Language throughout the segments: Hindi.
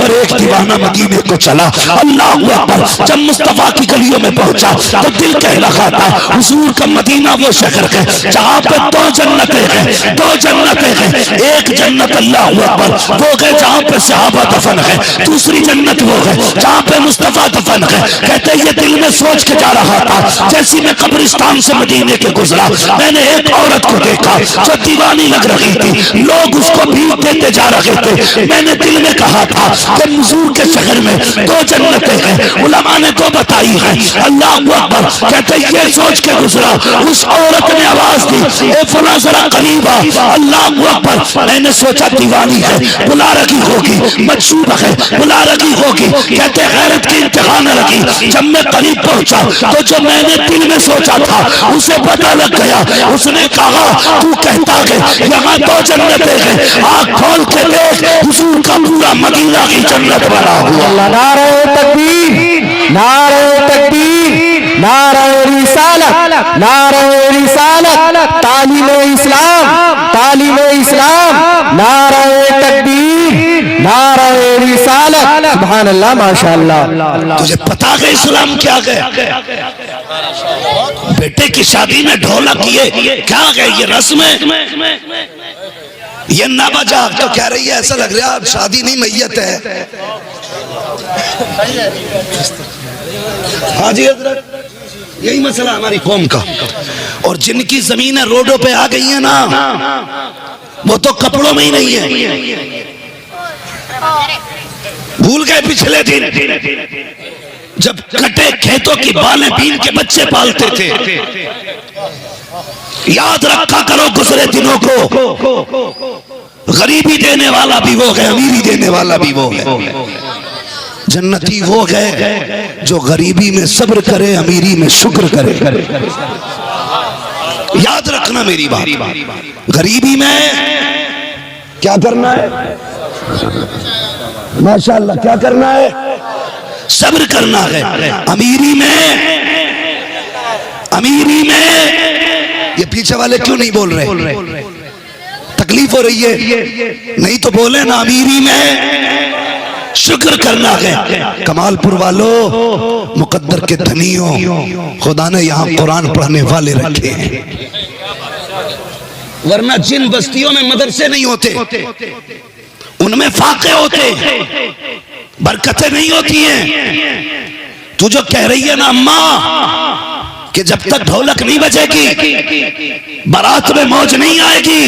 और एक दीवाना मदीने को चला। अल्लाह अकबर। जब मुस्तफा की गलियों में पहुंचा तो दिल कह रहा था हुजूर का मदीना वो शहर है जहाँ पे दो जन्नतें हैं, दो जन्नतें हैं। एक जन्नत अल्लाह अकबर वो है जहाँ पे सहाबा दफन है, दूसरी जन्नत वो है जहाँ पे मुस्तफा दफन है। कहते ये दिल में सोच के जा रहा था। जैसी मैं कब्रिस्तान से मदीने के गुजरा, मैंने एक औरत को देखा जो दीवानी लग रही थी, लोग उसको भीख देते जा रहे थे। मैंने दिल में कहा था कि हुजूर के शहर में दो जन्नतें हैं, उलमा ने तो बताई है। अल्लाह अकबर। कहते ये सोच के गुजरा, उस औरत ने आवाज दी ए फला जरा करीब आ। अल्लाह अकबर। मैंने सोचा दीवानी है, बुला रखी होगी, मजसूब है, बुला रखी होगी। कहते गैरत की इंतहा न रखी। जब मैं करीब पहुंचा तो जो मैंने दिल में सोचा था उसे पता लग गया। उसने कहा तू कहता है यहाँ दो जन्नतें हैं, आँख खोल के देख हुजूर का पूरा मदीना की जन्नत बना हुआ। नारे तकबीर, नारे तकबीर, नारे रिसालत, नारे रिसालत, तालीम इस्लाम, तालीम इस्लाम, नारे तकबीर, नारे रिसालत। सुभान अल्लाह, माशाअल्लाह। तुझे पता है इस्लाम क्या है? बेटे की शादी में ढोलक ये क्या है? ये रस्म है, ये ना बजा। तो कह रही है ऐसा लग रहा है शादी नहीं मैयत है। हाँ जी हजरत, यही मसला हमारी कौम का। और जिनकी जमीनें रोडों पे आ गई है ना, वो तो कपड़ों में ही नहीं है। भूल गए पिछले दिन जब कटे खेतों की बालें बीन के बच्चे पालते थे। याद रखा करो गुजरे दिनों को। गरीबी देने वाला भी वो है, अमीरी देने वाला भी वो है। जन्नती वो है जो गरीबी में सब्र करे, अमीरी में शुक्र करे। याद रखना मेरी बात। गरीबी में क्या करना है? माशाअल्लाह, क्या करना है? सब्र करना है। अमीरी में ये पीछे वाले क्यों नहीं बोल रहे? तकलीफ हो रही है? नहीं तो बोले ना। अमीरी में शुक्र करना है। कमालपुर वालों, मुकद्दर के धनियों, खुदा ने यहाँ कुरान पढ़ने वाले रखे हैं, वरना जिन बस्तियों में मदरसे नहीं होते उनमें फाके होते, बरकतें नहीं होती हैं। तू जो कह रही है ना अम्मा कि जब तक ढोलक नहीं बजेगी बारात में मौज नहीं आएगी,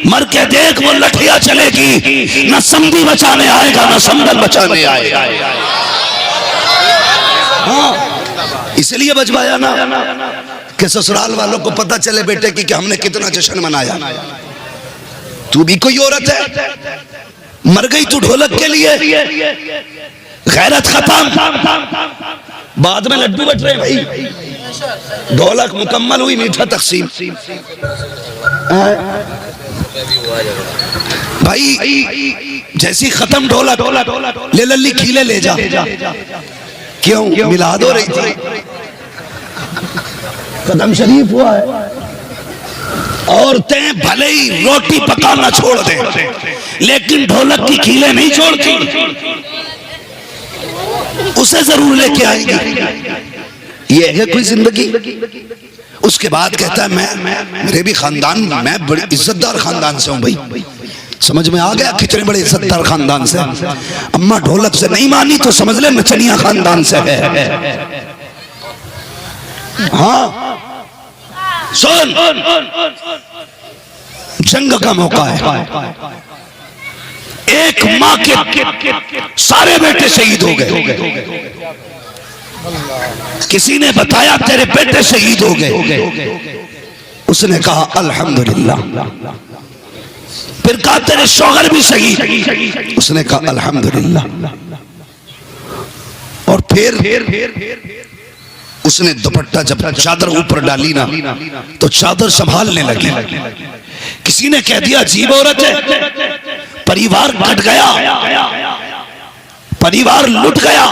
मर के देख वो लठिया चलेगी, ना समधी बचाने आएगा ना संभल बचाने आएगा। हाँ, इसलिए बजवाया ना कि ससुराल वालों को पता चले बेटे की कि हमने कितना जश्न मनाया। तू भी कोई औरत है, मर गई तू ढोलक के लिए, गैरत खत्म। बाद में लड्डू बट रहे भाई, ढोलक मुकम्मल हुई, मीठा तकसीम। भाई जैसी खत्म ढोलक, ले लल्ली खीले ले जा। क्यों? मिलाद हो रही थी, कदम शरीफ हुआ है। औरतें भले ही रोटी पकाना छोड़ दें लेकिन ढोलक की खीले नहीं छोड़ती, उसे जरूर लेके आएंगी। ये है कोई जिंदगी। उसके बाद कहता है मैं मेरे भी खानदान, मैं बड़ी इज्जतदार खानदान से हूं भाई। समझ में आ गया कितने बड़े इज्जतदार खानदान से। अम्मा ढोलक से नहीं मानी तो समझ ले नचनिया खानदान से है। हाँ सुन, जंग का मौका है, एक माँ के सारे बेटे शहीद हो गए। किसी ने बताया तेरे बेटे शहीद हो गए, उसने कहा अल्हम्दुलिल्लाह। फिर कहा तेरे शौहर भी शहीद, उसने कहा अल्हम्दुलिल्लाह। और फिर उसने दुपट्टा जब चादर ऊपर डाली ना तो चादर संभालने लगी। किसी ने कह दिया अजीब औरत है, परिवार कट गया, परिवार लुट गया,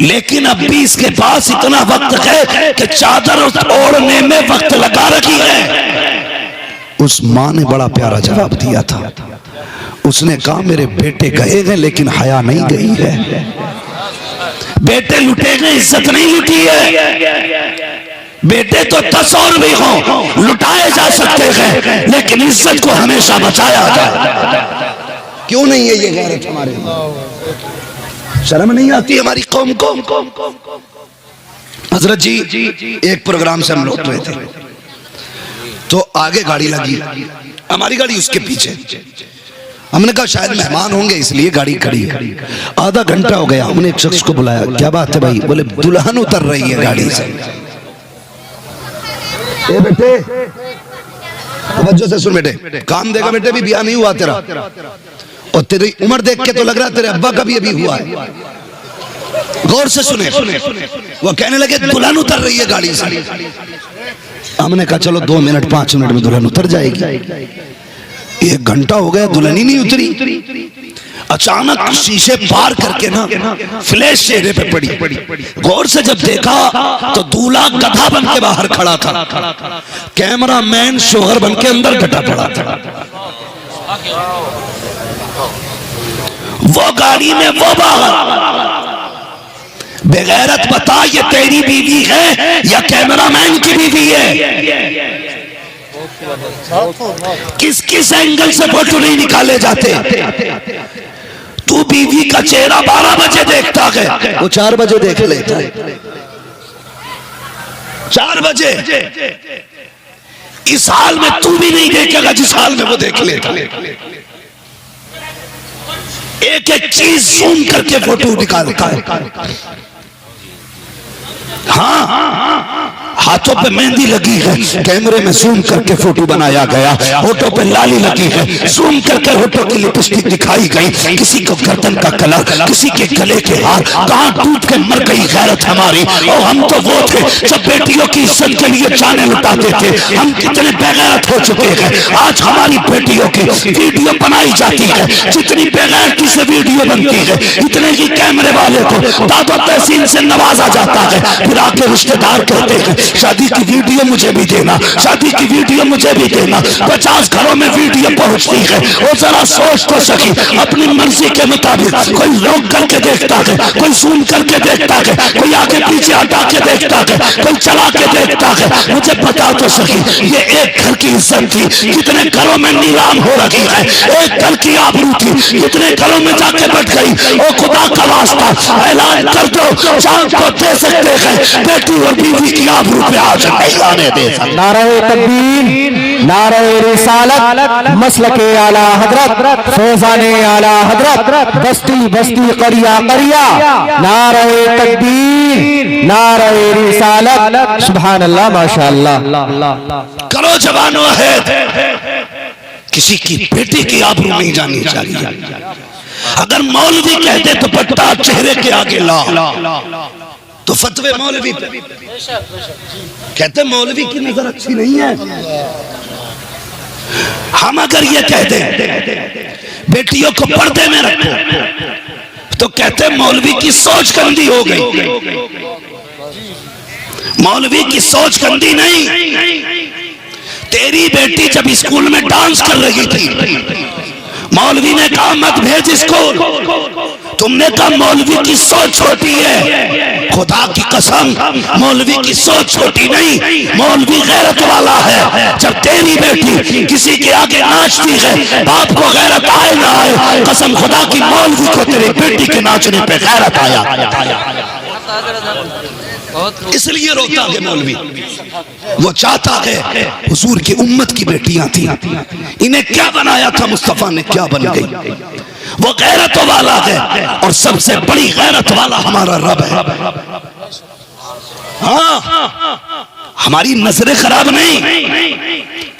लेकिन अब भी इसके पास इतना वक्त है कि चादर ओढ़ने में वक्त लगा रखी है। उस माँ ने बड़ा प्यारा जवाब दिया था, उसने कहा मेरे बेटे गए हैं लेकिन हया नहीं गई है। बेटे लुटे गए, इज्जत नहीं लुटी है। बेटे तो 10 और भी हों लुटाए जा सकते हैं, लेकिन इज्जत को हमेशा बचाया जाए। क्यों नहीं है ये गैरत हमारे? शर्म नहीं आती हमारी कौम को? हजरत जी एक प्रोग्राम से हम लौट रहे थे तो आगे गाड़ी लगी, हमारी गाड़ी उसके पीछे। हमने कहा शायद मेहमान होंगे इसलिए गाड़ी खड़ी है। आधा घंटा हो गया, हमने एक शख्स को बुलाया, क्या बात है भाई? बोले दुल्हन उतर रही है गाड़ी से। ए बेटे तवज्जो से सुन बेटे, काम देगा बेटे, भी ब्याह नहीं हुआ तेरा, और तेरी उम्र देख के तो लग रहा है तेरे अब्बा का भी अभी हुआ है। गौर से सुने। वो कहने लगे दुल्हन उतर रही है गाड़ी से। हमने कहा चलो 2 मिनट 5 मिनट में दुल्हन उतर जाएगी। 1 घंटा हो गया दुल्हन ही नहीं उतरी। अचानक शीशे पार करके ना फ्लैश चेहरे पे पड़ी। गौर से जब देखा तो दूल्हा गधा बन के बाहर खड़ा था, कैमरामैन शोहर बन के अंदर डटा पड़ा था। वो गाड़ी में वो बाहर। बेगैरत बता ये तेरी बीवी है या कैमरामैन की बीवी है? किस किस एंगल से फोटो नहीं निकाले जाते? तू बीवी का चेहरा 12 बजे देखता है, वो 4 बजे देख लेता है। 4 बजे। इस हाल में तू भी नहीं देखेगा जिस हाल में वो देख लेता। एक एक चीज जूम करके फोटो निकालता है। हाँ, हाथों पे मेहंदी लगी है, कैमरे में जूम करके फोटो बनाया गया। होठों पे लाली लगी है, जूम करके होठों की लिपस्टिक दिखाई गई। किसी को गर्दन का कलर, किसी के गले के हार, कहाँ टूट के मर गई गैरत हमारी। और हम तो वो थे जब बेटियों की इज्जत के लिए जाने लुटाते थे। हम कितने बेगैरत हो चुके हैं। आज हमारी बेटियों की वीडियो बनाई जाती है, जितनी बेगैरती से वीडियो बनती है इतने ही कैमरे वाले को दादा तहसील से नवाजा जाता है। फिर आके रिश्तेदार कहते हैं शादी की वीडियो मुझे भी देना, शादी की वीडियो मुझे भी देना। 50 घरों में वीडियो पहुंचती है। और जरा सोच तो सकी, अपनी मर्जी के मुताबिक कोई रोक करके देखता है, कोई जूम करके देखता है, कोई आगे पीछे हटा के देखता है, कोई चला के देखता है। मुझे बता तो सकी, ये एक घर की इज्जत थी, कितने घरों में नीलाम हो रही है। एक घर की आबरू थी, कितने घरों में जाके बैठ गई। ओ खुदा का वास्ता ऐलान कर दो, जान को दे सकते हैं, बेटी और बीवी की आबरू पे आज ऐलाने दे सकते। नारे तकबीर, नारे रिसालत, मसलके आला हजरत, फैजाने आला हजरत, बस्ती बस्ती करिया करिया। नारे तकबीर, नारे रिसालत, सुभान अल्लाह, माशाअल्लाह। करो जवानों है, किसी की बेटी की आबरू नहीं जानी चाहिए। अगर मौलवी कहते तो पट्टा चेहरे के आगे ला, तो फतवे मौलवी पे। कहते मौलवी की नजर अच्छी नहीं है। हम अगर ये कहते बेटियों को पर्दे में रखो तो कहते मौलवी की सोच गंदी हो गई। मौलवी की सोच गंदी नहीं। तेरी बेटी जब स्कूल में डांस कर रही थी, मौलवी ने कहा मत भेज स्कूल। तुमने कहा मौलवी की सोच छोटी है। खुदा की कसम, मौलवी की सोच छोटी नहीं, मौलवी गैरत वाला है। जब तेरी बेटी किसी के आगे नाचती है, बाप को गैरत आए ना आए, कसम खुदा की मौलवी को तेरी बेटी के नाचने पे गैरत आया। इसलिए रोता है मौलवी। वो चाहता है हुजूर की उम्मत की बेटियां थी, इन्हें क्या बनाया था मुस्तफा ने, क्या बन गई। वो गैरत वाला है और सबसे बड़ी गैरत वाला हमारा रब है। हाँ, हमारी नजरें खराब नहीं,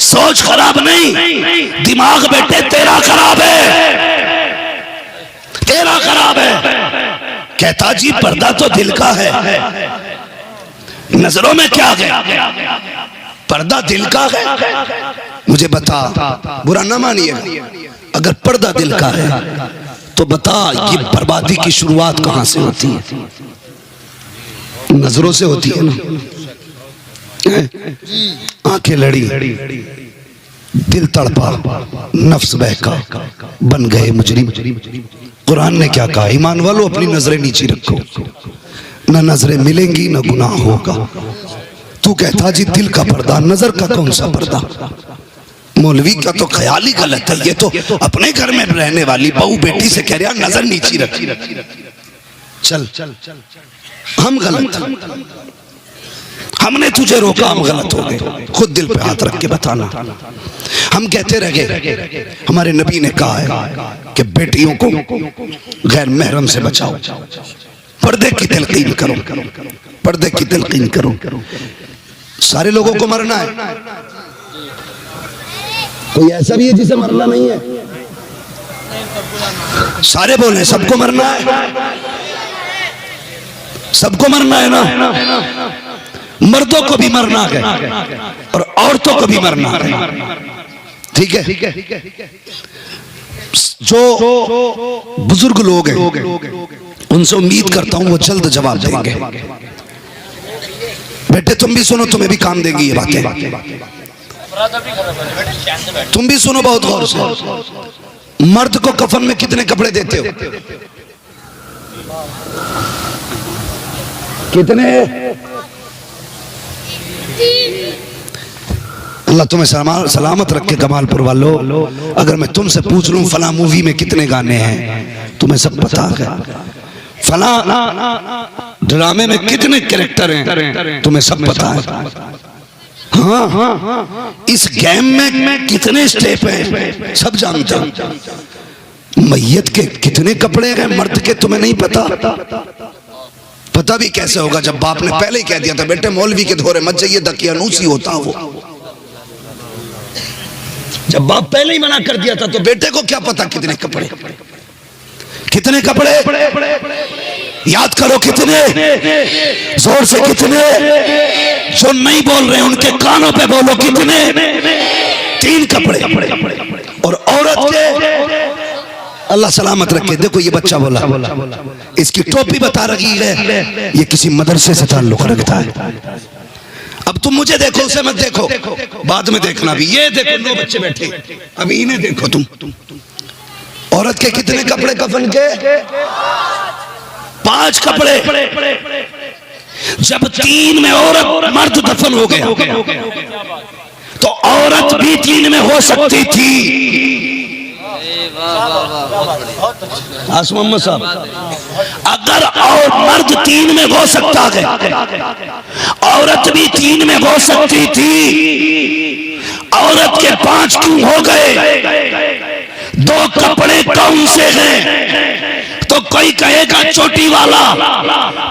सोच खराब नहीं, दिमाग बेटे तेरा खराब है, तेरा खराब है। कहता जी पर्दा तो दिल का है, नजरों में क्या है? पर्दा दिल का है। मुझे बता, बुरा ना मानिए, अगर पर्दा दिल का है तो बता ये बर्बादी की शुरुआत कहां से होती है? नजरों से होती है ना। आंखें लड़ी, दिल तड़पा, नफ्स बहका, बन गए मुजरिम। कुरान ने क्या कहा? ईमान वालों अपनी नजरें नीचे रखो, ना नजरें मिलेंगी ना गुनाह होगा। तू कहता जी दिल का पर्दा, नजर का कौन सा पर्दा? मौलवी का तो ख्याल ही गलत है। ये तो अपने घर में रहने वाली बहू बेटी से कह रहा नजर नीची रखी। चल हम गलत, हमने तुझे रोका, हम गलत हो गए। खुद दिल पे हाथ रख के बताना। हम कहते रह गए, हमारे नबी ने कहा है कि बेटियों को गैर महरम से बचाओ, पर्दे की तलकीन करो, पर्दे की तलकीन करो। सारे लोगों को मरना है, कोई ऐसा भी है जिसे मरना नहीं है? सारे बोले सबको मरना है, सबको मरना है ना। मर्दों को भी मरना है और औरतों को भी मरना है, ठीक है। जो बुजुर्ग लोग हैं उनसे उम्मीद करता हूं वो जल्द जवाब देंगे। बेटे तुम भी सुनो, तुम्हें भी काम देंगी ये बातें। तुम भी सुनो बहुत गौर से। मर्द को कफन में कितने कपड़े देते हो? कितने? अल्लाह तुम्हें सलामत रखे कमालपुर वालों। अगर मैं तुमसे पूछ लूं फला मूवी में कितने गाने हैं, तुम्हें सब पता है। फला ड्रामे में कितने कैरेक्टर हैं, तुम्हें सब पता है। हाँ, इस गेम में कितने स्टेप हैं, सब जानते हो। मैयत के कितने कपड़े हैं मर्द के, तुम्हें नहीं पता? पता भी कैसे होगा जब बाप ने पहले ही कह दिया था बेटे मौलवी के धोरे मत जाइए, दकियानूसी होता वो। जब बाप पहले ही मना कर दिया था तो बेटे को क्या पता कितने कपड़े, कितने कपड़े? याद करो कितने, जोर से कितने। जो नहीं बोल रहे उनके कानों पे बोलो कितने? 3 कपड़े। और औरत के अल्लाह सलामत रखे। देखो ये बच्चा बोला, इसकी टोपी बता रही है, ये किसी मदरसे से ताल्लुक रखता है। अब तुम मुझे देखो, उसे मत देखो, बाद में देखना भी। ये देखो 9 बच्चे बैठे, अभी इन्हें देखो तुम। औरत के कितने कपड़े कफन के? 5 कपड़े। जब 3 में औरत मर्द दफन हो गया तो औरत भी 3 में हो सकती थी। मोहम्मद साहब, अगर और मर्द 3 में हो सकता है, औरत भी 3 में हो सकती थी। औरत के 5 क्यों हो गए? 2 कपड़े कौन से हैं? तो कोई कहेगा चोटी वाला,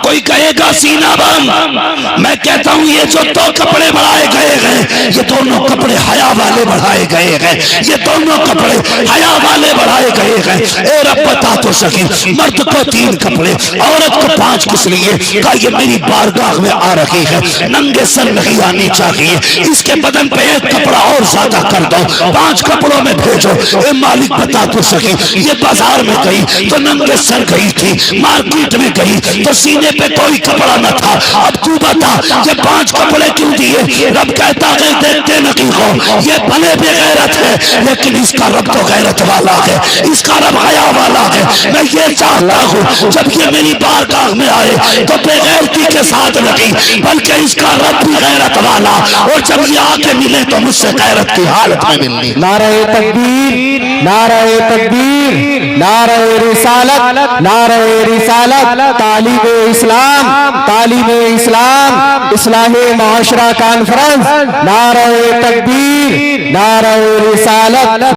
कोई कहेगा सीना बंद। मैं कहता हूं ये जो 2 कपड़े बढ़ाए गए हैं, ये दोनों कपड़े हया वाले बढ़ाए गए हैं। ये दोनों कपड़े हया वाले बढ़ाए गए हैं। ए रब बता तो सकी, मर्द को 3 कपड़े, औरत को 5 किस लिए? कहा ये मेरी बारगाह में आ रही है, नंगे सर नहीं आनी चाहिए। इसके बदन पे 1 कपड़ा और ज्यादा कर दो, 5 कपड़ों में भेजो। ए मालिक बता तो सकी, ये बाजार में गई तो नंगे सर गई थी, मार्केट में गई तो सीने पे कोई कपड़ा न था। अब तू बता ये 5 कपड़े क्यों दिए? रब कहता है देखते नहीं हो, ये भले बेगैरत है लेकिन इसका रब तो गैरत वाला है, इसका रब हया वाला है। मैं ये चाहता हूँ जब ये मेरी बारगाह में आए तो बेगैरती के साथ नहीं, बल्कि इसका रब भी गैरत वाला, और जब ये आके मिले तो मुझसे गैरत की हालत में मिलनी। नारे तकबीर, नारे तकबीर, नारे रिसालत, नारे रिसालत, तालीबे इस्लाम, तालीबे इस्लाम, इस्लाही माशरा कॉन्फ्रेंस, नारे तकबीर, नारे रिसालत।